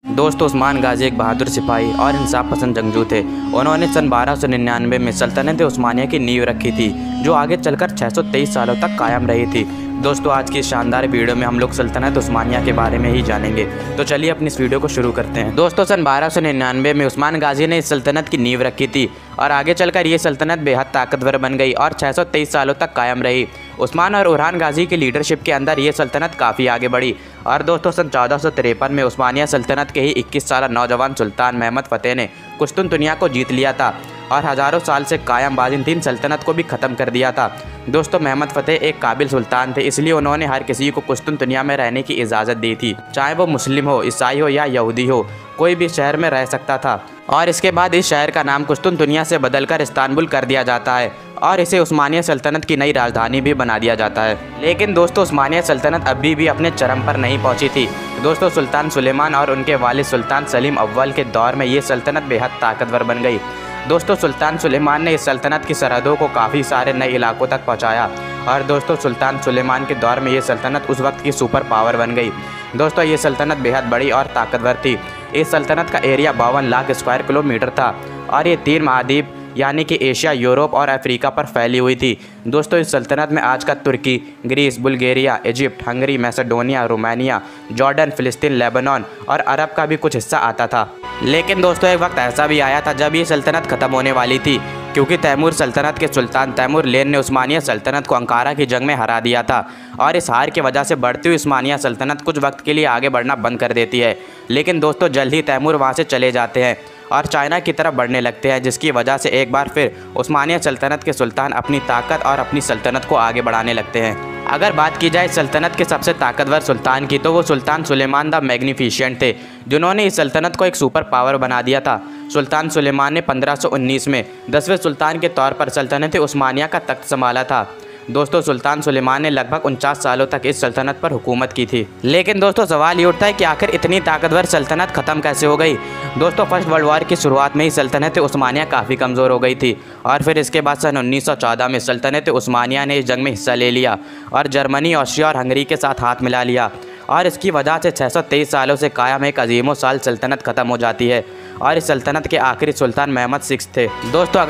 दोस्तों उस्मान गाजी एक बहादुर सिपाही और इंसाफ पसंद जंगजू थे। उन्होंने सन 1299 में सल्तनत उस्मानिया की नींव रखी थी, जो आगे चलकर 623 सालों तक कायम रही थी। दोस्तों आज की इस शानदार वीडियो में हम लोग सल्तनत उस्मानिया के बारे में ही जानेंगे, तो चलिए अपनी इस वीडियो को शुरू करते हैं। दोस्तों सन 1299 में उस्मान गाजी ने इस सल्तनत की नींव रखी थी और आगे चलकर ये सल्तनत बेहद ताकतवर बन गई और 623 सालों तक कायम रही। उस्मान और उरहान गाजी की लीडरशिप के अंदर ये सल्तनत काफ़ी आगे बढ़ी और दोस्तों सन 1453 में उस्मानिया सल्तनत के ही 21 साल नौजवान सुल्तान महमद फ़तेह ने कुश्तुनतुनिया को जीत लिया था और हज़ारों साल से कायम बाज़िंतीन सल्तनत को भी ख़त्म कर दिया था। दोस्तों महमद फ़तेह एक काबिल सुल्तान थे, इसलिए उन्होंने हर किसी को कुश्तुनतुनिया में रहने की इजाज़त दी थी, चाहे वो मुस्लिम हो, ईसाई हो या यहूदी हो, कोई भी शहर में रह सकता था। और इसके बाद इस शहर का नाम कुश्तुनतुनिया से बदलकर इस्तांबुल कर दिया जाता है और इसे उस्मानिया सल्तनत की नई राजधानी भी बना दिया जाता है। लेकिन दोस्तों उस्मानिया सल्तनत अभी भी अपने चरम पर नहीं पहुंची थी। दोस्तों सुल्तान सुलेमान और उनके वालिद सुल्तान सलीम अव्वल के दौर में ये सल्तनत बेहद ताकतवर बन गई। दोस्तों सुल्तान सुलेमान ने इस सल्तनत की सरहदों को काफ़ी सारे नए इलाकों तक पहुंचाया और दोस्तों सुल्तान सुलेमान के दौर में ये सल्तनत उस वक्त की सुपर पावर बन गई। दोस्तों ये सल्तनत बेहद बड़ी और ताकतवर थी। इस सल्तनत का एरिया 52 लाख स्क्वायर किलोमीटर था और ये 3 महाद्वीप यानी कि एशिया, यूरोप और अफ्रीका पर फैली हुई थी। दोस्तों इस सल्तनत में आज का तुर्की, Greece, Bulgaria, Egypt, Hungary, Macedonia, Romania, Jordan, फ़िलिस्तीन, लेबनान और अरब का भी कुछ हिस्सा आता था। लेकिन दोस्तों एक वक्त ऐसा भी आया था जब ये सल्तनत ख़त्म होने वाली थी, क्योंकि तैमूर सल्तनत के सुल्तान तैमूर लेन ने उस्मानिया सल्तनत को अंकारा की जंग में हरा दिया था और इस हार की वजह से बढ़ती हुई उस्मानिया सल्तनत कुछ वक्त के लिए आगे बढ़ना बंद कर देती है। लेकिन दोस्तों जल्द ही तैमूर वहाँ से चले जाते हैं और चाइना की तरफ बढ़ने लगते हैं, जिसकी वजह से एक बार फिर उस्मानिया सल्तनत के सुल्तान अपनी ताकत और अपनी सल्तनत को आगे बढ़ाने लगते हैं। अगर बात की जाए सल्तनत के सबसे ताकतवर सुल्तान की, तो वो सुल्तान सुलेमान द मैग्निफिशिएंट थे, जिन्होंने इस सल्तनत को एक सुपर पावर बना दिया था। सुल्तान सुलेमान ने 1519 में 10वें सुल्तान के तौर पर सल्तनत उस्मानिया का तख्त संभाला था। दोस्तों सुल्तान सुलेमान ने लगभग 49 सालों तक इस सल्तनत पर हुकूमत की थी। लेकिन दोस्तों सवाल ये उठता है कि आखिर इतनी ताकतवर सल्तनत ख़त्म कैसे हो गई। दोस्तों फर्स्ट वर्ल्ड वॉर की शुरुआत में ही सल्तनत उस्मानिया काफ़ी कमज़ोर हो गई थी और फिर इसके बाद सन 1914 में सल्तनत उस्मानिया ने इस जंग में हिस्सा ले लिया और जर्मनी, ऑस्ट्रिया और हंगरी के साथ हाथ मिला लिया और इसकी वजह से 623 सालों से कायम एक अजीमो साल सल्तनत ख़त्म हो जाती है और इस सल्तनत के आखिरी सुल्तान महमद 6 थे। दोस्तों